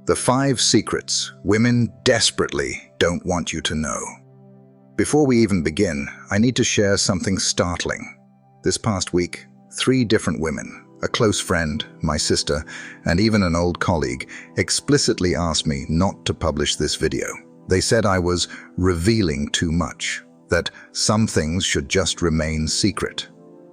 The 5 secrets women desperately don't want you to know. Before we even begin, I need to share something startling. This past week, 3 different women, a close friend, my sister, and even an old colleague, explicitly asked me not to publish this video. They said I was revealing too much, that some things should just remain secret.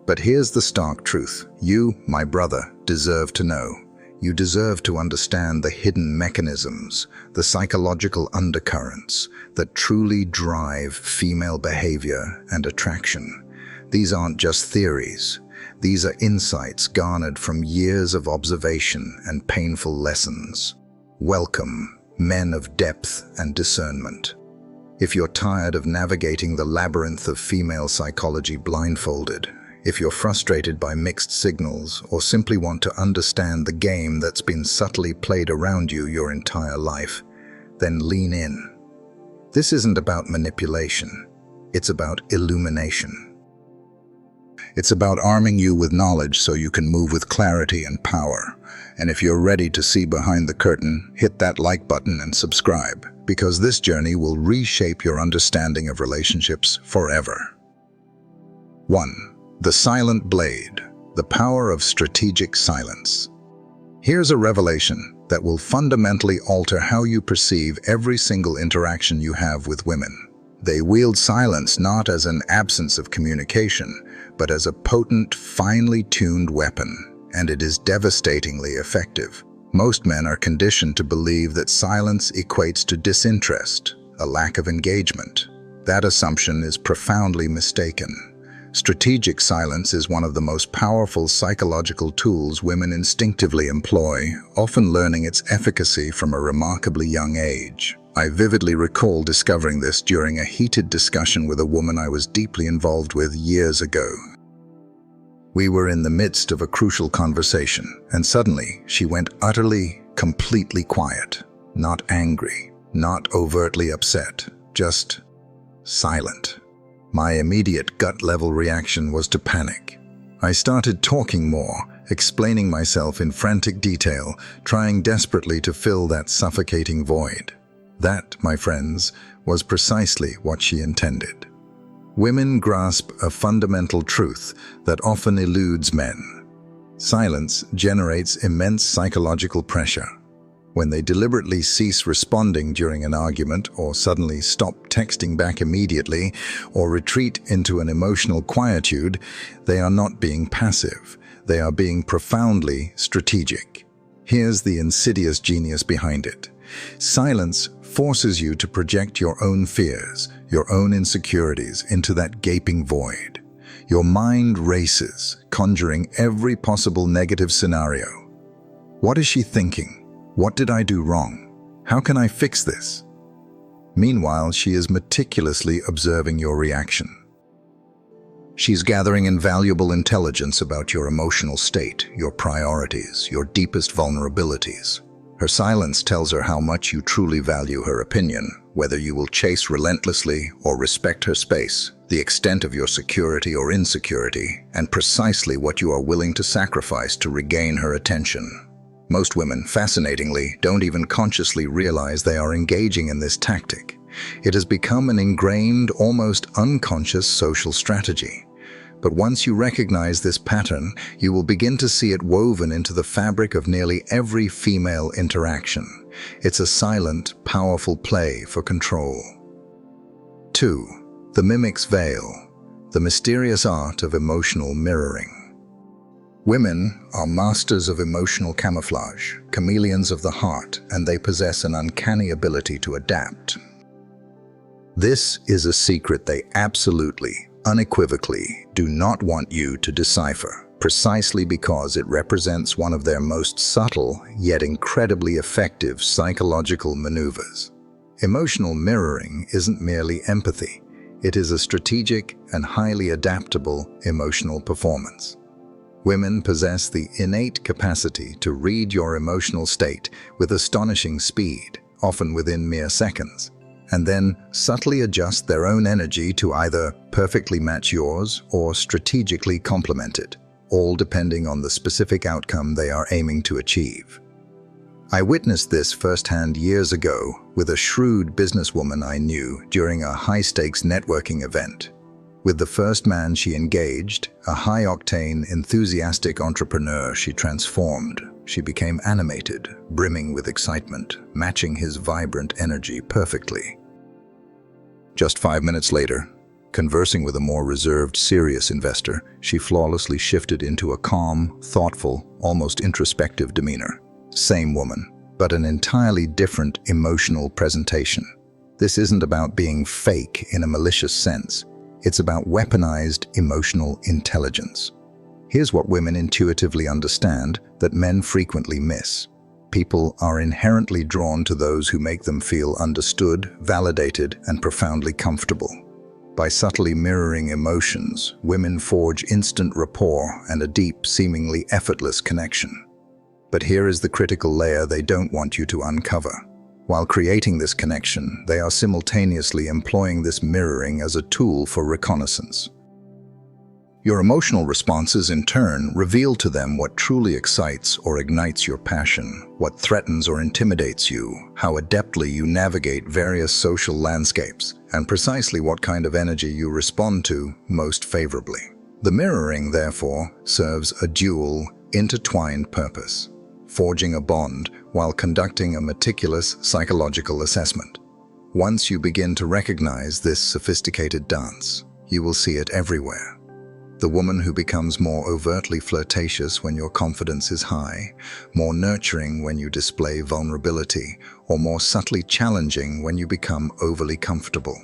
But here's the stark truth. You, my brother, deserve to know. You deserve to understand the hidden mechanisms, the psychological undercurrents that truly drive female behavior and attraction. These aren't just theories. These are insights garnered from years of observation and painful lessons. Welcome, men of depth and discernment. If you're tired of navigating the labyrinth of female psychology blindfolded, if you're frustrated by mixed signals or simply want to understand the game that's been subtly played around you your entire life, then lean in. This isn't about manipulation. It's about illumination. It's about arming you with knowledge so you can move with clarity and power. And if you're ready to see behind the curtain, hit that like button and subscribe, because this journey will reshape your understanding of relationships forever. 1. The silent blade, the power of strategic silence. Here's a revelation that will fundamentally alter how you perceive every single interaction you have with women. They wield silence not as an absence of communication, but as a potent, finely tuned weapon, and it is devastatingly effective. Most men are conditioned to believe that silence equates to disinterest, a lack of engagement. That assumption is profoundly mistaken. Strategic silence is one of the most powerful psychological tools women instinctively employ, often learning its efficacy from a remarkably young age. I vividly recall discovering this during a heated discussion with a woman I was deeply involved with years ago. We were in the midst of a crucial conversation, and suddenly she went utterly, completely quiet. Not angry, not overtly upset, just silent. My immediate gut-level reaction was to panic. I started talking more, explaining myself in frantic detail, trying desperately to fill that suffocating void. That, my friends, was precisely what she intended. Women grasp a fundamental truth that often eludes men. Silence generates immense psychological pressure. When they deliberately cease responding during an argument, or suddenly stop texting back immediately, or retreat into an emotional quietude, they are not being passive. They are being profoundly strategic. Here's the insidious genius behind it. Silence forces you to project your own fears, your own insecurities into that gaping void. Your mind races, conjuring every possible negative scenario. What is she thinking? What did I do wrong? How can I fix this? Meanwhile, she is meticulously observing your reaction. She's gathering invaluable intelligence about your emotional state, your priorities, your deepest vulnerabilities. Her silence tells her how much you truly value her opinion, whether you will chase relentlessly or respect her space, the extent of your security or insecurity, and precisely what you are willing to sacrifice to regain her attention. Most women, fascinatingly, don't even consciously realize they are engaging in this tactic. It has become an ingrained, almost unconscious social strategy. But once you recognize this pattern, you will begin to see it woven into the fabric of nearly every female interaction. It's a silent, powerful play for control. 2. The mimic's veil, the mysterious art of emotional mirroring. Women are masters of emotional camouflage, chameleons of the heart, and they possess an uncanny ability to adapt. This is a secret they absolutely, unequivocally do not want you to decipher, precisely because it represents one of their most subtle yet incredibly effective psychological maneuvers. Emotional mirroring isn't merely empathy. It is a strategic and highly adaptable emotional performance. Women possess the innate capacity to read your emotional state with astonishing speed, often within mere seconds, and then subtly adjust their own energy to either perfectly match yours or strategically complement it, all depending on the specific outcome they are aiming to achieve. I witnessed this firsthand years ago with a shrewd businesswoman I knew during a high-stakes networking event. With the first man she engaged, a high-octane, enthusiastic entrepreneur, she transformed. She became animated, brimming with excitement, matching his vibrant energy perfectly. Just 5 minutes later, conversing with a more reserved, serious investor, she flawlessly shifted into a calm, thoughtful, almost introspective demeanor. Same woman, but an entirely different emotional presentation. This isn't about being fake in a malicious sense. It's about weaponized emotional intelligence. Here's what women intuitively understand that men frequently miss. People are inherently drawn to those who make them feel understood, validated, and profoundly comfortable. By subtly mirroring emotions, women forge instant rapport and a deep, seemingly effortless connection. But here is the critical layer they don't want you to uncover. While creating this connection, they are simultaneously employing this mirroring as a tool for reconnaissance. Your emotional responses, in turn, reveal to them what truly excites or ignites your passion, what threatens or intimidates you, how adeptly you navigate various social landscapes, and precisely what kind of energy you respond to most favorably. The mirroring, therefore, serves a dual, intertwined purpose, forging a bond while conducting a meticulous psychological assessment. Once you begin to recognize this sophisticated dance, you will see it everywhere. The woman who becomes more overtly flirtatious when your confidence is high, more nurturing when you display vulnerability, or more subtly challenging when you become overly comfortable.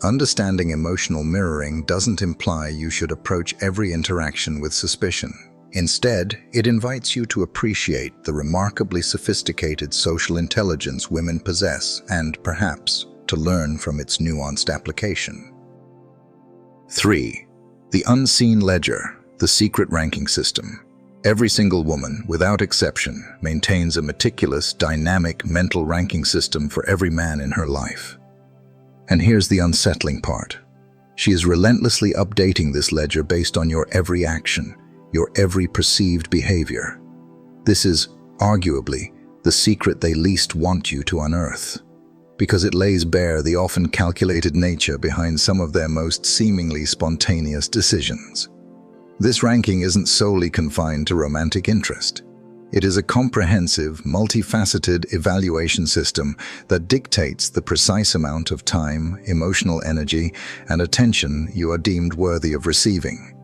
Understanding emotional mirroring doesn't imply you should approach every interaction with suspicion. Instead, it invites you to appreciate the remarkably sophisticated social intelligence women possess and, perhaps, to learn from its nuanced application. 3. The unseen ledger, the secret ranking system. Every single woman, without exception, maintains a meticulous, dynamic mental ranking system for every man in her life. And here's the unsettling part. She is relentlessly updating this ledger based on your every action, your every perceived behavior. This is, arguably, the secret they least want you to unearth, because it lays bare the often calculated nature behind some of their most seemingly spontaneous decisions. This ranking isn't solely confined to romantic interest. It is a comprehensive, multifaceted evaluation system that dictates the precise amount of time, emotional energy, and attention you are deemed worthy of receiving.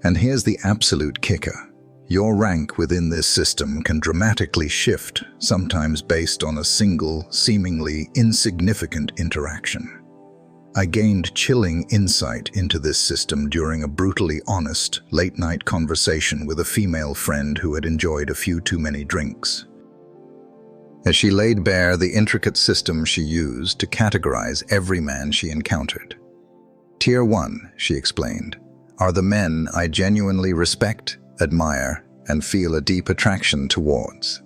And here's the absolute kicker. Your rank within this system can dramatically shift, sometimes based on a single, seemingly insignificant interaction. I gained chilling insight into this system during a brutally honest, late-night conversation with a female friend who had enjoyed a few too many drinks. As she laid bare the intricate system she used to categorize every man she encountered. Tier 1, she explained, are the men I genuinely respect, admire, and feel a deep attraction towards.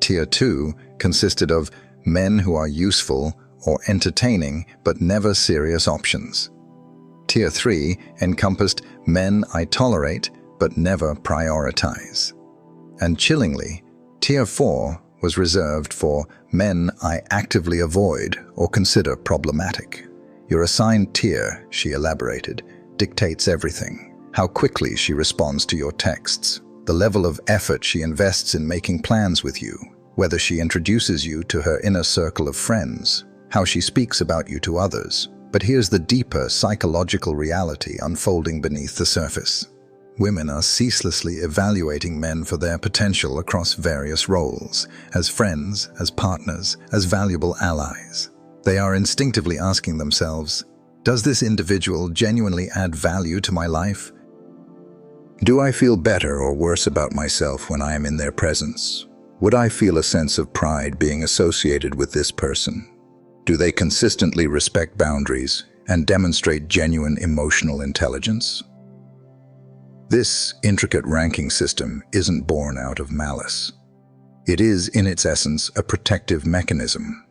Tier 2 consisted of men who are useful or entertaining but never serious options. Tier 3 encompassed men I tolerate but never prioritize. And chillingly, Tier 4 was reserved for men I actively avoid or consider problematic. Your assigned tier, she elaborated, dictates everything. How quickly she responds to your texts, the level of effort she invests in making plans with you, whether she introduces you to her inner circle of friends, how she speaks about you to others. But here's the deeper psychological reality unfolding beneath the surface. Women are ceaselessly evaluating men for their potential across various roles, as friends, as partners, as valuable allies. They are instinctively asking themselves, does this individual genuinely add value to my life? Do I feel better or worse about myself when I am in their presence? Would I feel a sense of pride being associated with this person? Do they consistently respect boundaries and demonstrate genuine emotional intelligence? This intricate ranking system isn't born out of malice. It is, in its essence, a protective mechanism.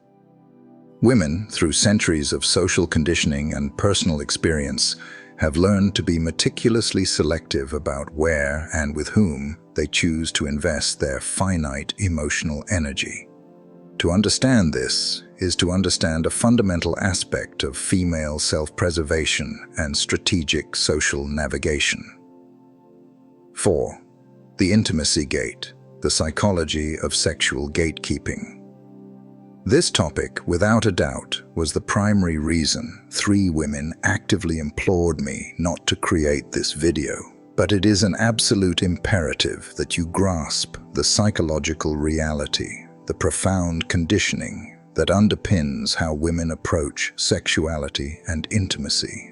Women, through centuries of social conditioning and personal experience, have learned to be meticulously selective about where and with whom they choose to invest their finite emotional energy. To understand this is to understand a fundamental aspect of female self-preservation and strategic social navigation. 4. The intimacy gate, the psychology of sexual gatekeeping. This topic, without a doubt, was the primary reason 3 women actively implored me not to create this video. But it is an absolute imperative that you grasp the psychological reality, the profound conditioning that underpins how women approach sexuality and intimacy.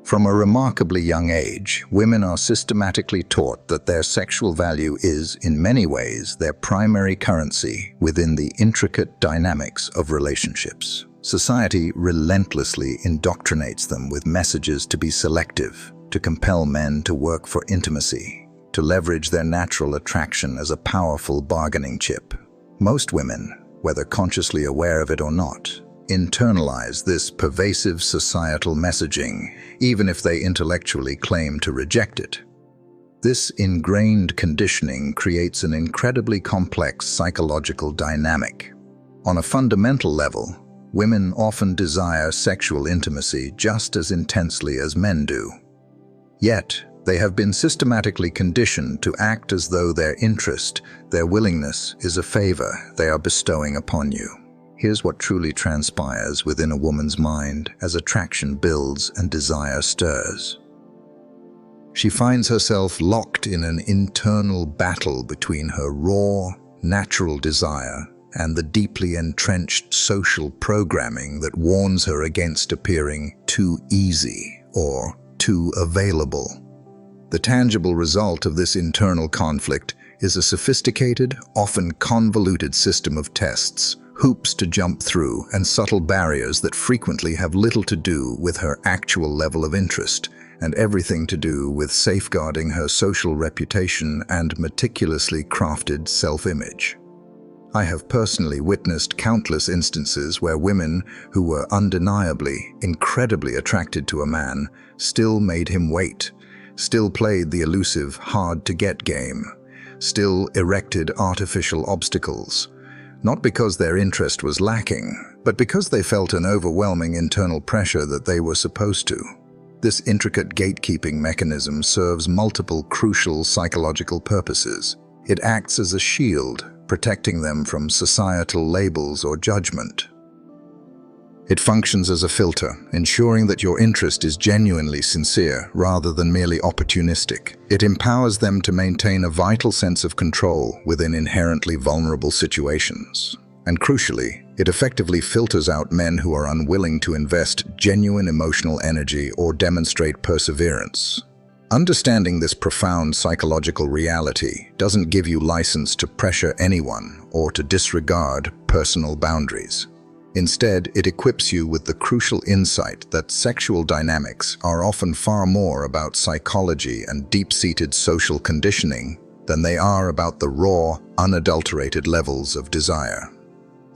From a remarkably young age, women are systematically taught that their sexual value is, in many ways, their primary currency within the intricate dynamics of relationships. Society relentlessly indoctrinates them with messages to be selective, to compel men to work for intimacy, to leverage their natural attraction as a powerful bargaining chip. Most women, whether consciously aware of it or not, internalize this pervasive societal messaging, even if they intellectually claim to reject it. This ingrained conditioning creates an incredibly complex psychological dynamic. On a fundamental level, women often desire sexual intimacy just as intensely as men do. Yet, they have been systematically conditioned to act as though their interest, their willingness, is a favor they are bestowing upon you. Here's what truly transpires within a woman's mind as attraction builds and desire stirs. She finds herself locked in an internal battle between her raw, natural desire and the deeply entrenched social programming that warns her against appearing too easy or too available. The tangible result of this internal conflict is a sophisticated, often convoluted system of tests, hoops to jump through, and subtle barriers that frequently have little to do with her actual level of interest, and everything to do with safeguarding her social reputation and meticulously crafted self-image. I have personally witnessed countless instances where women who were undeniably, incredibly attracted to a man still made him wait, still played the elusive, hard-to-get game, still erected artificial obstacles, not because their interest was lacking, but because they felt an overwhelming internal pressure that they were supposed to. This intricate gatekeeping mechanism serves multiple crucial psychological purposes. It acts as a shield, protecting them from societal labels or judgment. It functions as a filter, ensuring that your interest is genuinely sincere rather than merely opportunistic. It empowers them to maintain a vital sense of control within inherently vulnerable situations. And crucially, it effectively filters out men who are unwilling to invest genuine emotional energy or demonstrate perseverance. Understanding this profound psychological reality doesn't give you license to pressure anyone or to disregard personal boundaries. Instead, it equips you with the crucial insight that sexual dynamics are often far more about psychology and deep-seated social conditioning than they are about the raw, unadulterated levels of desire.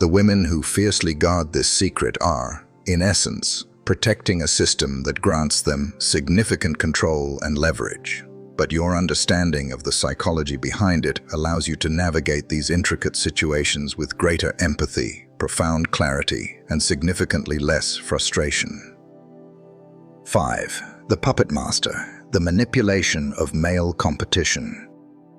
The women who fiercely guard this secret are, in essence, protecting a system that grants them significant control and leverage. But your understanding of the psychology behind it allows you to navigate these intricate situations with greater empathy, profound clarity, and significantly less frustration. 5. The puppet master, the manipulation of male competition.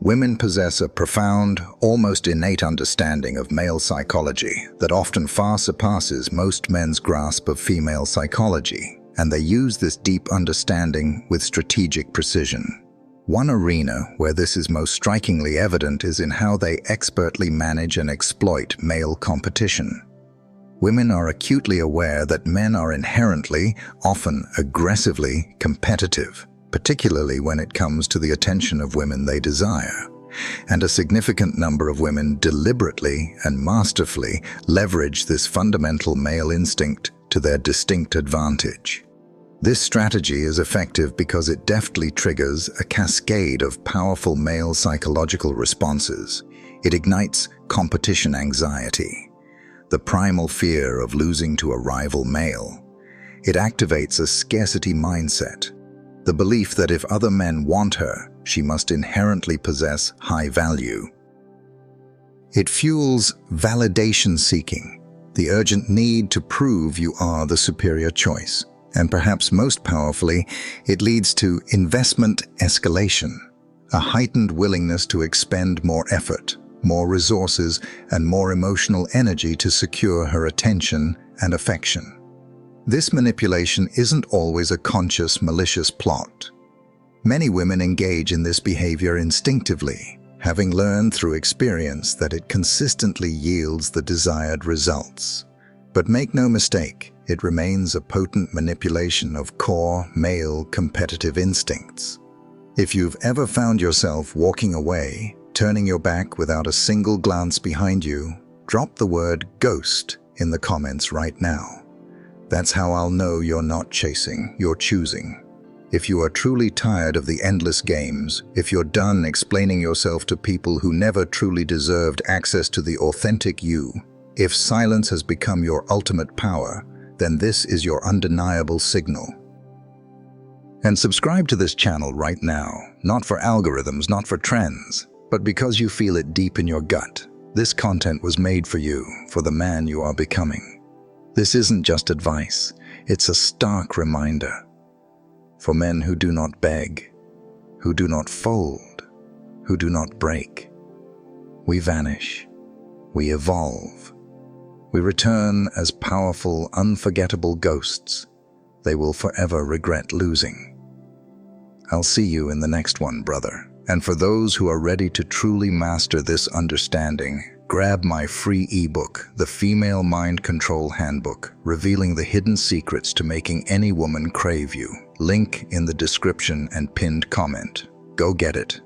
Women possess a profound, almost innate understanding of male psychology that often far surpasses most men's grasp of female psychology, and they use this deep understanding with strategic precision. One arena where this is most strikingly evident is in how they expertly manage and exploit male competition. Women are acutely aware that men are inherently, often aggressively, competitive, particularly when it comes to the attention of women they desire. And a significant number of women deliberately and masterfully leverage this fundamental male instinct to their distinct advantage. This strategy is effective because it deftly triggers a cascade of powerful male psychological responses. It ignites competition anxiety, the primal fear of losing to a rival male. It activates a scarcity mindset, the belief that if other men want her, she must inherently possess high value. It fuels validation seeking, the urgent need to prove you are the superior choice. And perhaps most powerfully, it leads to investment escalation, a heightened willingness to expend more effort, more resources, and more emotional energy to secure her attention and affection. This manipulation isn't always a conscious, malicious plot. Many women engage in this behavior instinctively, having learned through experience that it consistently yields the desired results. But make no mistake, it remains a potent manipulation of core male competitive instincts. If you've ever found yourself walking away, turning your back without a single glance behind you, drop the word ghost in the comments right now. That's how I'll know you're not chasing, you're choosing. If you are truly tired of the endless games, if you're done explaining yourself to people who never truly deserved access to the authentic you, if silence has become your ultimate power, then this is your undeniable signal. And subscribe to this channel right now, not for algorithms, not for trends, but because you feel it deep in your gut. This content was made for you, for the man you are becoming. This isn't just advice, it's a stark reminder. For men who do not beg, who do not fold, who do not break, we vanish, we evolve, we return as powerful, unforgettable ghosts they will forever regret losing. I'll see you in the next one, brother. And for those who are ready to truly master this understanding, grab my free ebook, The Female Mind Control Handbook, revealing the hidden secrets to making any woman crave you. Link in the description and pinned comment. Go get it.